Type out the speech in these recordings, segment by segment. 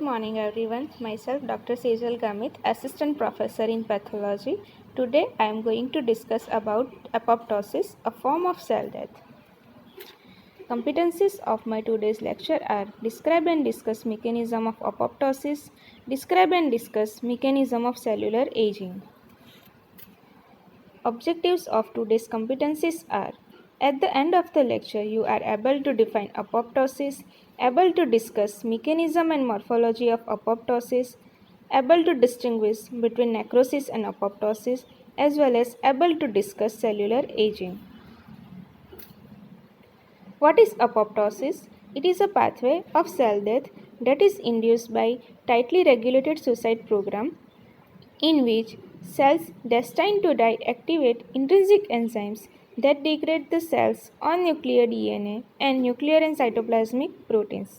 Good morning everyone. Myself Dr. Sejal Gamit, Assistant Professor in Pathology. Today I am going to discuss about apoptosis, a form of cell death. Competencies of my today's lecture are describe and discuss mechanism of apoptosis, describe and discuss mechanism of cellular aging. Objectives of today's competencies are: at the end of the lecture, you are able to define apoptosis, able to discuss mechanism and morphology of apoptosis, able to distinguish between necrosis and apoptosis, as well as able to discuss cellular aging. What is apoptosis? It is a pathway of cell death that is induced by tightly regulated suicide program in which cells destined to die activate intrinsic enzymes that degrade the cell's own nuclear DNA and nuclear and cytoplasmic proteins.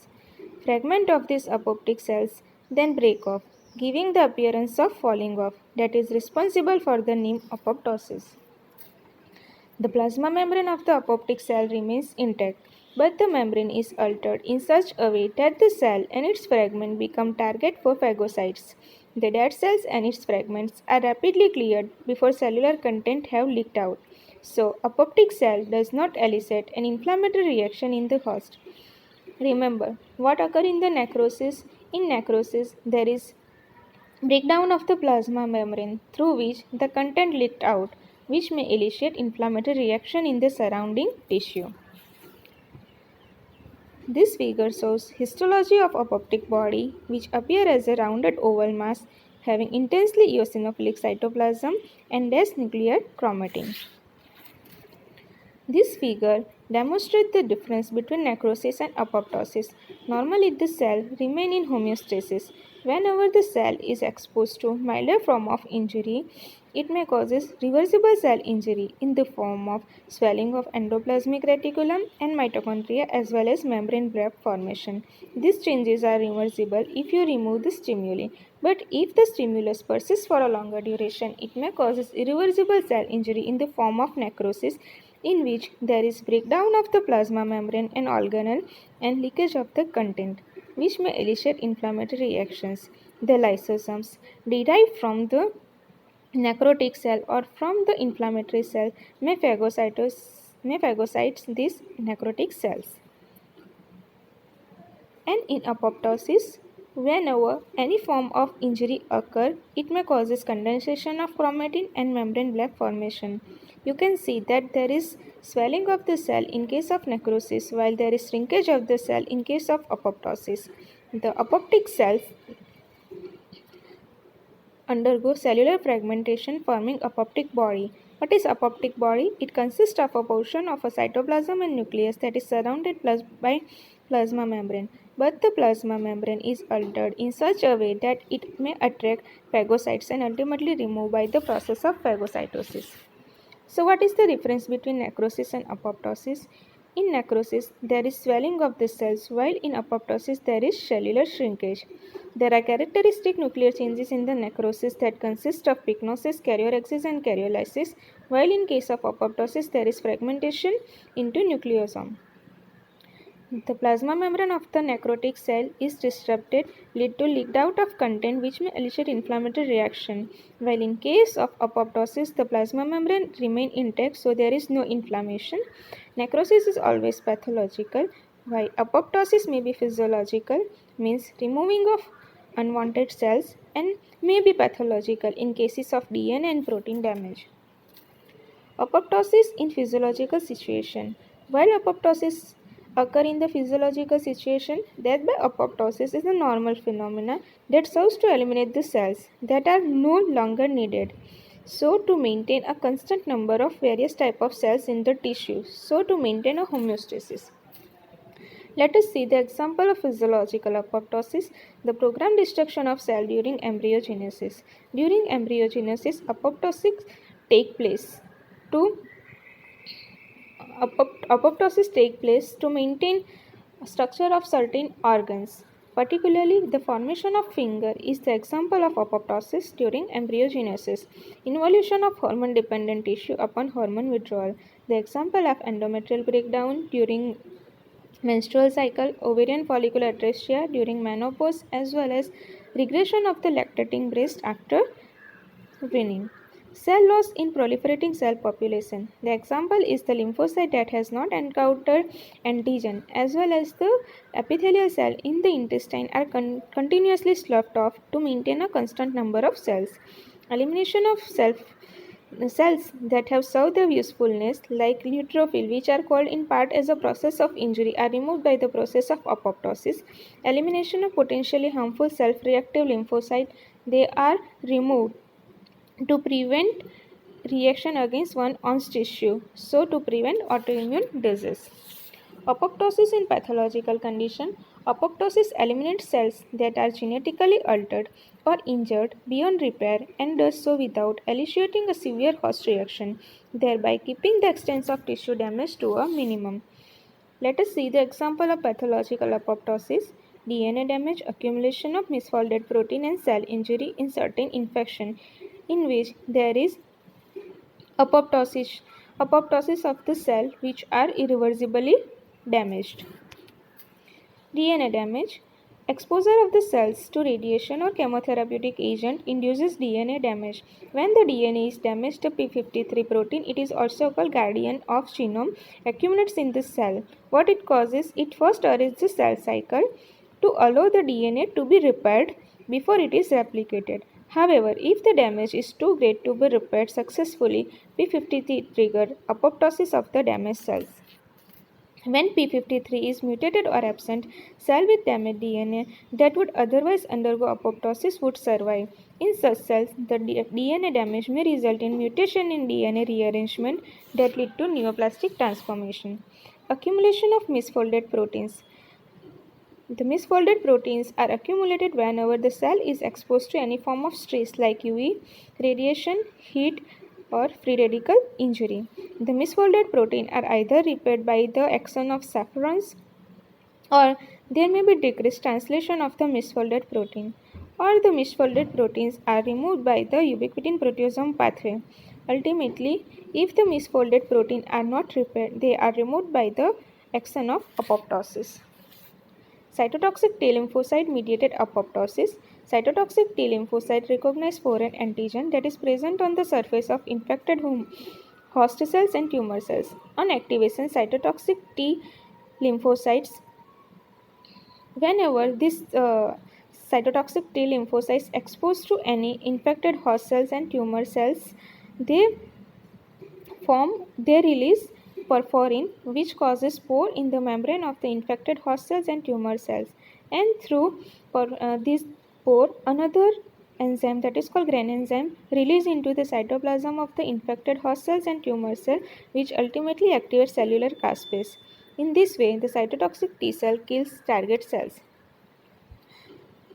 Fragments of these apoptic cells then break off, giving the appearance of falling off that is responsible for the name apoptosis. The plasma membrane of the apoptic cell remains intact, but the membrane is altered in such a way that the cell and its fragment become target for phagocytes. The dead cells and its fragments are rapidly cleared before cellular content have leaked out. So, apoptic cell does not elicit an inflammatory reaction in the host. Remember, what occurs in the necrosis? In necrosis, there is breakdown of the plasma membrane through which the content leaked out, which may elicit inflammatory reaction in the surrounding tissue. This figure shows histology of apoptic body, which appear as a rounded oval mass having intensely eosinophilic cytoplasm and less nuclear chromatin. This figure demonstrates the difference between necrosis and apoptosis. Normally, the cell remains in homeostasis. Whenever the cell is exposed to milder form of injury, it may cause reversible cell injury in the form of swelling of endoplasmic reticulum and mitochondria as well as membrane break formation. These changes are reversible if you remove the stimuli, but if the stimulus persists for a longer duration, it may cause irreversible cell injury in the form of necrosis, in which there is breakdown of the plasma membrane and organelle and leakage of the content, which may elicit inflammatory reactions. The lysosomes derived from the necrotic cell or from the inflammatory cell may phagocyte these necrotic cells. And in apoptosis, whenever any form of injury occurs, it may cause condensation of chromatin and membrane black formation. You can see that there is swelling of the cell in case of necrosis, while there is shrinkage of the cell in case of apoptosis. The apoptic cells undergo cellular fragmentation forming apoptic body. What is apoptic body? It consists of a portion of a cytoplasm and nucleus that is surrounded by plasma membrane. But the plasma membrane is altered in such a way that it may attract phagocytes and ultimately removed by the process of phagocytosis. So, what is the difference between necrosis and apoptosis? In necrosis, there is swelling of the cells, while in apoptosis, there is cellular shrinkage. There are characteristic nuclear changes in the necrosis that consist of pycnosis, karyorrhexis, and karyolysis, while in case of apoptosis, there is fragmentation into nucleosome. The plasma membrane of the necrotic cell is disrupted, lead to leaked out of content which may elicit inflammatory reaction, while in case of apoptosis the plasma membrane remain intact, so there is no inflammation. Necrosis is always pathological, while apoptosis may be physiological, means removing of unwanted cells, and may be pathological in cases of DNA and protein damage. Apoptosis in physiological situation. While apoptosis occur in the physiological situation, death by apoptosis is a normal phenomenon that serves to eliminate the cells that are no longer needed. So to maintain a constant number of various type of cells in the tissue. So to maintain a homeostasis. Let us see the example of physiological apoptosis, the programmed destruction of cell during embryogenesis. During embryogenesis, apoptosis take place to apoptosis take place to maintain structure of certain organs. Particularly, the formation of finger is the example of apoptosis during embryogenesis. Involution of hormone-dependent tissue upon hormone withdrawal. The example of endometrial breakdown during menstrual cycle, ovarian follicular atresia during menopause, as well as regression of the lactating breast after weaning. Cell loss in proliferating cell population. The example is the lymphocyte that has not encountered antigen, as well as the epithelial cell in the intestine are continuously sloughed off to maintain a constant number of cells. Elimination of cells that have served their usefulness, like neutrophil, which are called in part as a process of injury, are removed by the process of apoptosis. Elimination of potentially harmful self-reactive lymphocytes, they are removed to prevent reaction against one's tissue, so to prevent autoimmune disease. Apoptosis in pathological condition. Apoptosis eliminates cells that are genetically altered or injured beyond repair and does so without eliciting a severe host reaction, thereby keeping the extent of tissue damage to a minimum. Let us see the example of pathological apoptosis: DNA damage, accumulation of misfolded protein, and cell injury in certain infection in which there is apoptosis, apoptosis of the cell which are irreversibly damaged. DNA damage. Exposure of the cells to radiation or chemotherapeutic agent induces DNA damage. When the DNA is damaged, the p53 protein, it is also called guardian of genome, accumulates in the cell. What it causes? It first arrests the cell cycle to allow the DNA to be repaired before it is replicated. However, if the damage is too great to be repaired successfully, p53 trigger apoptosis of the damaged cells. When p53 is mutated or absent, cell with damaged DNA that would otherwise undergo apoptosis would survive. In such cells, the DNA damage may result in mutation in DNA rearrangement that lead to neoplastic transformation. Accumulation of misfolded proteins. The misfolded proteins are accumulated whenever the cell is exposed to any form of stress like UV, radiation, heat, or free radical injury. The misfolded protein are either repaired by the action of chaperones, or there may be decreased translation of the misfolded protein, or the misfolded proteins are removed by the ubiquitin proteasome pathway. Ultimately, if the misfolded protein are not repaired, they are removed by the action of apoptosis. Cytotoxic T lymphocyte mediated apoptosis. Cytotoxic T lymphocyte recognize foreign antigen that is present on the surface of infected host cells and tumor cells. On activation, cytotoxic T lymphocytes, whenever this cytotoxic T lymphocytes exposed to any infected host cells and tumor cells, they release perforin, which causes pore in the membrane of the infected host cells and tumor cells, and through this pore another enzyme that is called GRAN enzyme release into the cytoplasm of the infected host cells and tumor cell, which ultimately activates cellular caspase. In this way, the cytotoxic T cell kills target cells.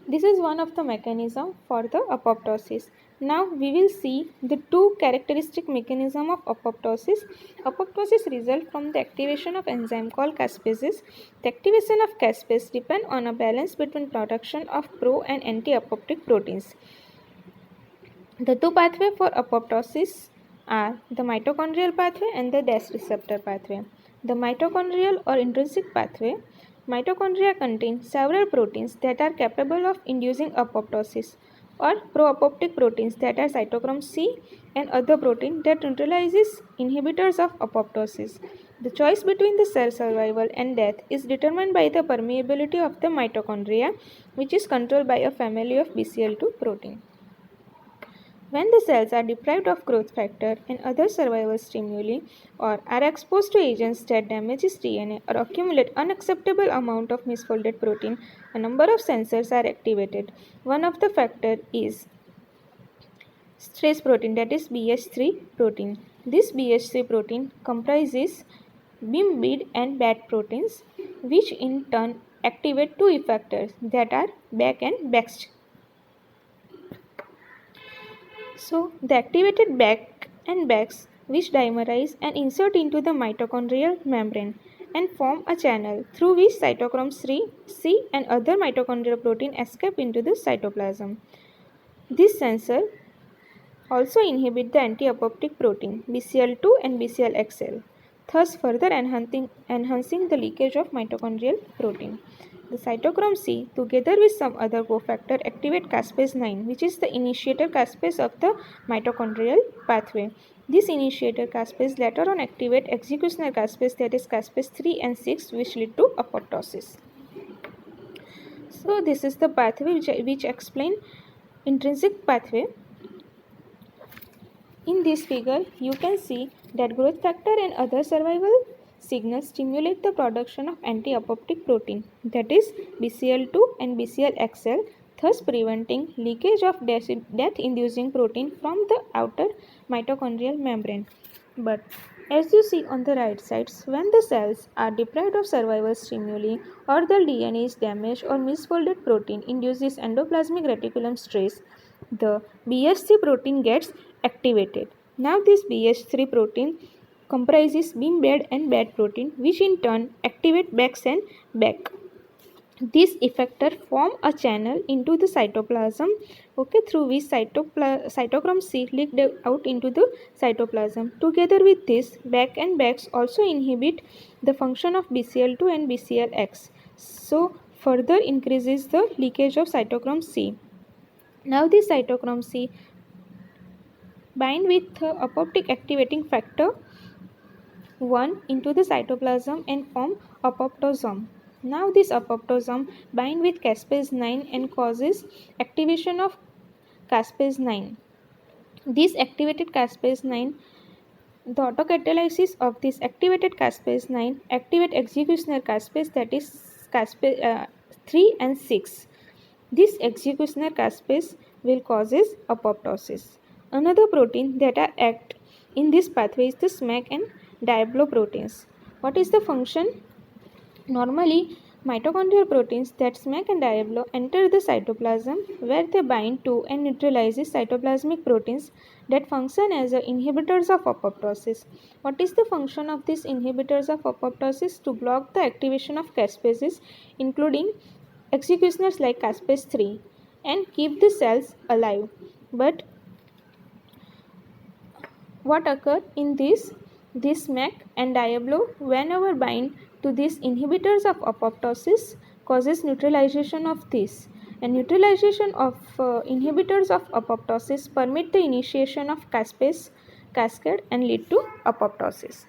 This is one of the mechanism for the apoptosis. Now we will see the two characteristic mechanism of apoptosis. Apoptosis result from the activation of enzyme called caspases. The activation of caspase depend on a balance between production of pro and anti-apoptic proteins. The two pathways for apoptosis are the mitochondrial pathway and the DAS receptor pathway. The mitochondrial or intrinsic pathway. Mitochondria contain several proteins that are capable of inducing apoptosis, or pro-apoptic proteins that are cytochrome C and other protein that neutralizes inhibitors of apoptosis. The choice between the cell survival and death is determined by the permeability of the mitochondria, which is controlled by a family of BCL2 protein. When the cells are deprived of growth factor and other survival stimuli, or are exposed to agents that damages DNA or accumulate unacceptable amount of misfolded protein, a number of sensors are activated. One of the factor is stress protein, that is BH3 protein. This BH3 protein comprises BIM, BID and BAT proteins, which in turn activate two effectors that are BAC and BAX. So, the activated BAC and BAX, which dimerize and insert into the mitochondrial membrane and form a channel through which cytochrome C and other mitochondrial protein escape into the cytoplasm. This sensor also inhibit the anti-apoptic protein BCL2 and BCLXL. thus further enhancing the leakage of mitochondrial protein. The cytochrome C, together with some other cofactor, activate caspase 9, which is the initiator caspase of the mitochondrial pathway. This initiator caspase later on activate executioner caspase, that is caspase 3 and 6, which lead to apoptosis. So this is the pathway which explain intrinsic pathway. In this figure, you can see that growth factor and other survival signals stimulate the production of anti-apoptic protein, that is BCL2 and BCLXL, thus preventing leakage of death-inducing protein from the outer mitochondrial membrane. But as you see on the right side, when the cells are deprived of survival stimuli or the DNA is damaged or misfolded protein induces endoplasmic reticulum stress, the BH3 protein gets activated. Now this BH3 protein comprises beam bed and bed protein, which in turn activate BAX and BAC. These effector form a channel into the cytoplasm, through which cytochrome C leaked out into the cytoplasm. Together with this, BAC and BAX also inhibit the function of BCL2 and BCLX, so further increases the leakage of cytochrome C. Now this cytochrome C bind with apoptic activating factor 1 into the cytoplasm and form apoptosome. Now this apoptosome bind with caspase 9 and causes activation of caspase 9. This activated caspase 9, the autocatalysis of this activated caspase 9 activate executioner caspase, that is caspase 3 and 6. This executioner caspase will causes apoptosis. Another protein that are act in this pathway is the SMAC and diabloproteins. What is the function? Normally, mitochondrial proteins that SMAC and diablo enter the cytoplasm, where they bind to and neutralizes cytoplasmic proteins that function as inhibitors of apoptosis. What is the function of these inhibitors of apoptosis? To block the activation of caspases, including executioners like caspase 3, and keep the cells alive. But what occurs in this SMAC and diablo, whenever bind to these inhibitors of apoptosis, causes neutralization of this, and neutralization of inhibitors of apoptosis permit the initiation of caspase cascade and lead to apoptosis.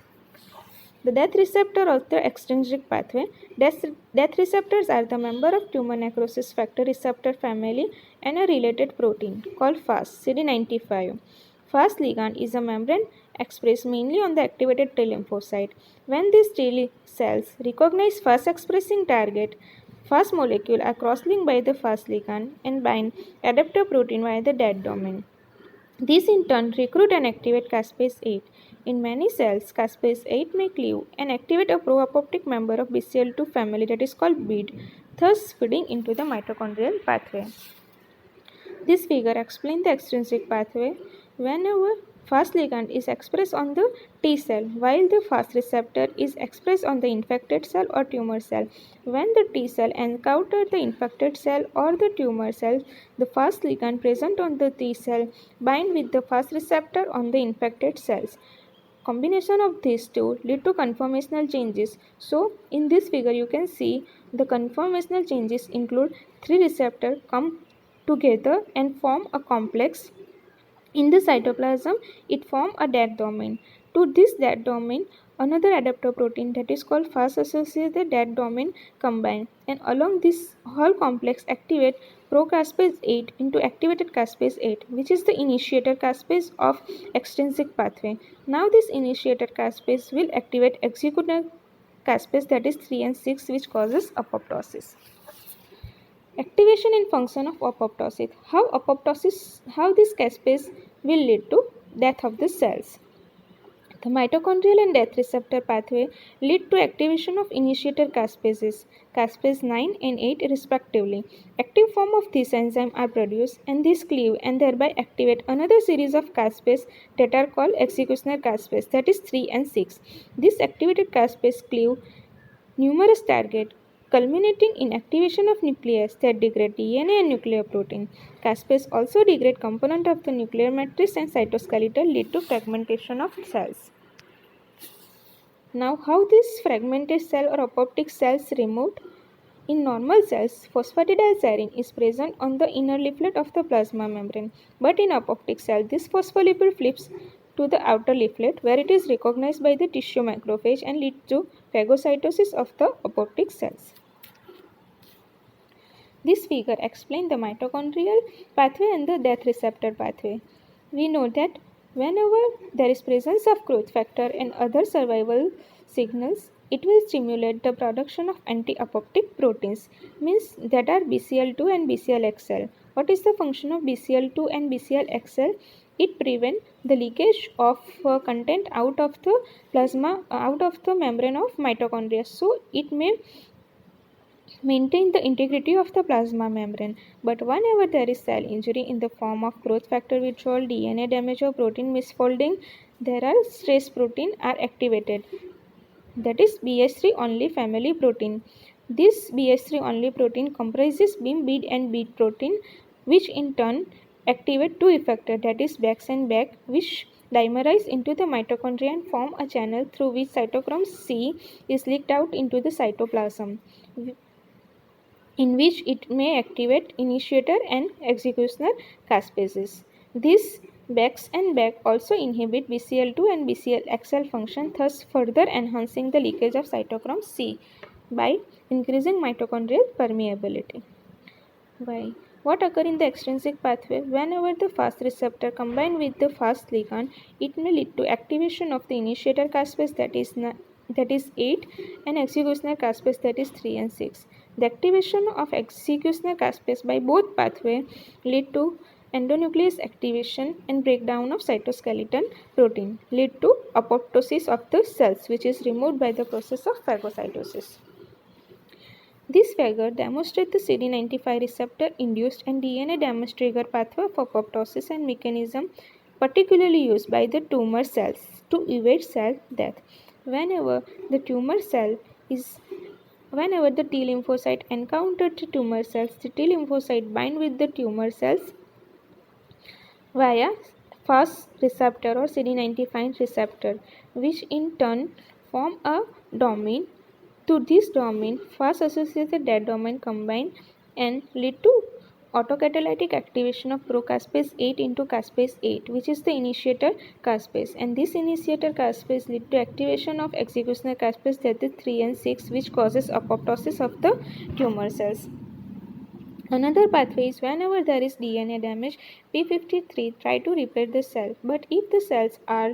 The death receptor of the extrinsic pathway. Death receptors are the member of tumor necrosis factor receptor family and a related protein called FAS CD95. FAS ligand is a membrane expressed mainly on the activated T lymphocyte. When these T cells recognize FAS expressing target, FAS molecule are cross-linked by the FAS ligand and bind adapter protein via the dead domain. These in turn recruit and activate caspase 8. In many cells, caspase 8 may cleave and activate a pro-apoptic member of BCL2 family, that is called BEAD, thus feeding into the mitochondrial pathway. This figure explains the extrinsic pathway. Whenever FAS ligand is expressed on the T cell, while the FAS receptor is expressed on the infected cell or tumor cell. When the T cell encounters the infected cell or the tumor cell, the FAS ligand present on the T cell bind with the FAS receptor on the infected cells. Combination of these two lead to conformational changes. So in this figure you can see the conformational changes include 3 receptors come together and form a complex. In the cytoplasm, it forms a dead domain. To this dead domain, another adapter protein, that is called FAS-associated dead domain, combine, and along this whole complex activate procaspase 8 into activated caspase 8, which is the initiator caspase of extrinsic pathway. Now this initiator caspase will activate executor caspase, that is 3 and 6, which causes apoptosis. Activation and function of apoptosis. How this caspase will lead to death of the cells. The mitochondrial and death receptor pathway lead to activation of initiator caspases, caspase 9 and 8 respectively. Active form of these enzymes are produced and these cleave and thereby activate another series of caspase that are called executioner caspase, that is 3 and 6. This activated caspase cleave numerous targets, culminating in activation of nuclease that degrade DNA and nuclear protein. Caspase also degrade component of the nuclear matrix and cytoskeletal, lead to fragmentation of cells. Now, how this fragmented cell or apoptic cells removed? In normal cells, phosphatidylserine is present on the inner leaflet of the plasma membrane, but in apoptic cell, this phospholipid flips to the outer leaflet where it is recognized by the tissue macrophage and leads to phagocytosis of the apoptic cells. This figure explains the mitochondrial pathway and the death receptor pathway. We know that whenever there is presence of growth factor and other survival signals, it will stimulate the production of anti-apoptic proteins, means that are BCL2 and BCLXL. What is the function of BCL2 and BCLXL? It prevents the leakage of content out of the plasma, out of the membrane of mitochondria. So it may maintain the integrity of the plasma membrane. But whenever there is cell injury in the form of growth factor withdrawal, DNA damage or protein misfolding, there are stress protein are activated. That is BH3 only family protein. This BH3 only protein comprises BIM, BEAD and BEAD protein, which in turn activate two effectors, that is BAX and BAC, which dimerize into the mitochondria and form a channel through which cytochrome C is leaked out into the cytoplasm, in which it may activate initiator and executioner caspases. These BAX and BAC also inhibit BCL2 and BCLXL function, thus further enhancing the leakage of cytochrome C by increasing mitochondrial permeability. Why? What occur in the extrinsic pathway? Whenever the FAST receptor combine with the FAST ligand, it may lead to activation of the initiator caspase, that is 8, and executioner caspase, that is 3 and 6. The activation of executioner caspase by both pathway lead to endonuclease activation and breakdown of cytoskeleton protein, lead to apoptosis of the cells, which is removed by the process of phagocytosis. This figure demonstrates the CD95 receptor induced and DNA damage trigger pathway of apoptosis and mechanism particularly used by the tumor cells to evade cell death. Whenever the T lymphocyte encounters the tumor cells, the T lymphocyte bind with the tumor cells via FAST receptor or CD95 receptor, which in turn form a domain. To this domain, fast associated dead domain combine and lead to autocatalytic activation of procaspase 8 into caspase 8, which is the initiator caspase, and this initiator caspase lead to activation of executioner caspase, that is 3 and 6, which causes apoptosis of the tumor cells. Another pathway is whenever there is DNA damage, P53 try to repair the cell, but if the cells are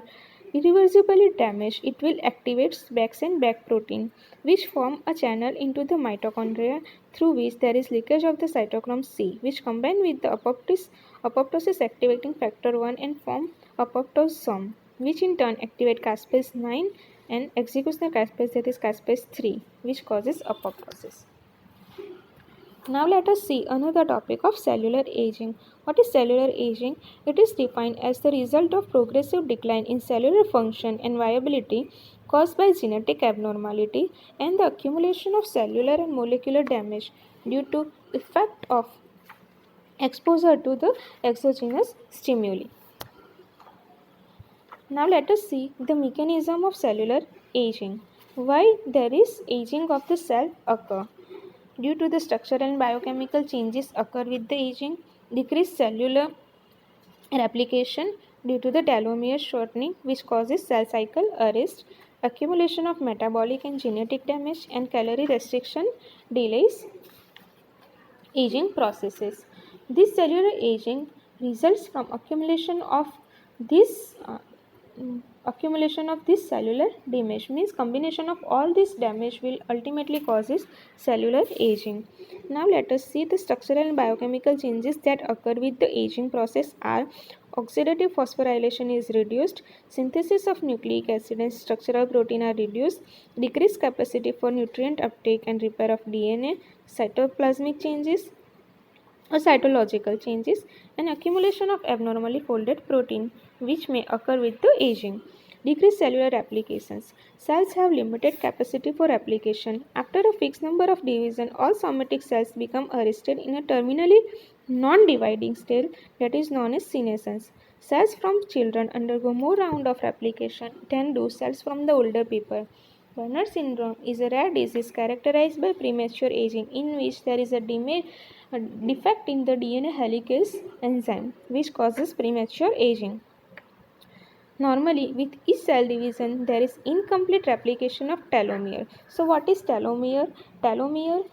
irreversibly damaged, it will activate BAX and BAC protein, which form a channel into the mitochondria through which there is leakage of the cytochrome C, which combine with the apoptosis activating factor 1 and form apoptosome, which in turn activate caspase 9 and executioner caspase, that is caspase 3, which causes apoptosis. Now let us see another topic of cellular aging. What is cellular aging? It is defined as the result of progressive decline in cellular function and viability caused by genetic abnormality and the accumulation of cellular and molecular damage due to effect of exposure to the exogenous stimuli. Now let us see the mechanism of cellular aging. Why there is aging of the cell occur? Due to the structural and biochemical changes occur with the aging, decreased cellular replication due to the telomere shortening, which causes cell cycle arrest, accumulation of metabolic and genetic damage, and calorie restriction delays aging processes. This cellular aging results from this accumulation of this cellular damage, means combination of all this damage will ultimately causes cellular aging. Now let us see the structural and biochemical changes that occur with the aging process are: oxidative phosphorylation is reduced, synthesis of nucleic acid and structural protein are reduced, decreased capacity for nutrient uptake and repair of DNA, cytoplasmic changes or cytological changes, and accumulation of abnormally folded protein, which may occur with the aging. Decreased cellular applications. Cells have limited capacity for application. After a fixed number of division, all somatic cells become arrested in a terminally non-dividing state, that is known as senescence. Cells from children undergo more round of replication than do cells from the older people. Werner syndrome is a rare disease characterized by premature aging in which there is a defect in the DNA helicase enzyme which causes premature aging. Normally, with each cell division, there is incomplete replication of telomere. So, what is telomere? Telomere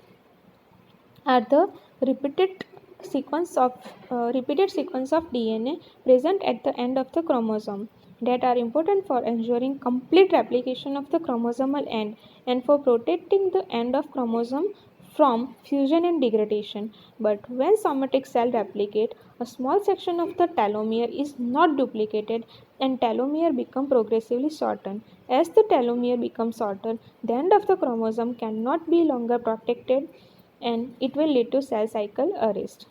are the repeated repeated sequence of DNA present at the end of the chromosome that are important for ensuring complete replication of the chromosomal end and for protecting the end of chromosome from fusion and degradation. But when somatic cell replicate, a small section of the telomere is not duplicated and telomere become progressively shortened. As the telomere becomes shorter, the end of the chromosome cannot be longer protected and it will lead to cell cycle arrest.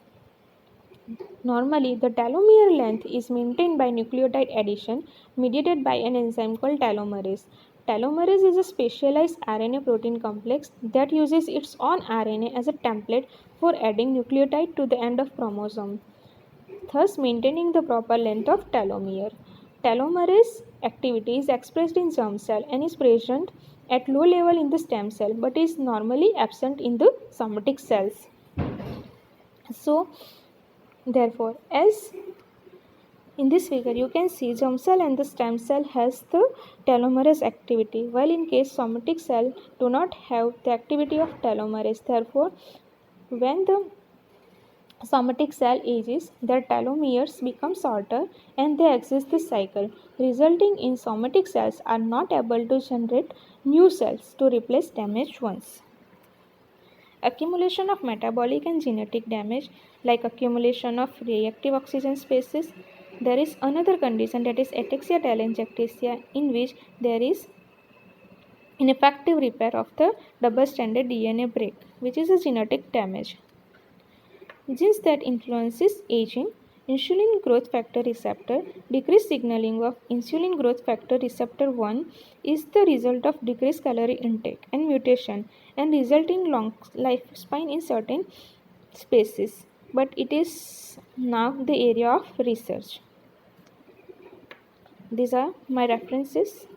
Normally, the telomere length is maintained by nucleotide addition mediated by an enzyme called telomerase. Telomerase is a specialized RNA protein complex that uses its own RNA as a template for adding nucleotide to the end of chromosome, thus maintaining the proper length of telomere. Telomerase activity is expressed in germ cell and is present at low level in the stem cell but is normally absent in the somatic cells. So, therefore, as in this figure you can see germ cell and the stem cell has the telomerase activity, while in case somatic cell do not have the activity of telomerase. Therefore, when the somatic cell ages, their telomeres become shorter and they exit the cycle, resulting in somatic cells are not able to generate new cells to replace damaged ones. Accumulation of metabolic and genetic damage, like accumulation of reactive oxygen species. There is another condition, that is ataxia telangiectasia, in which there is ineffective repair of the double-stranded DNA break, which is a genetic damage. Genes that influences aging: insulin growth factor receptor. Decreased signaling of insulin growth factor receptor 1 is the result of decreased calorie intake and mutation and resulting long lifespan in certain species, but it is now the area of research. These are my references.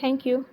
Thank you.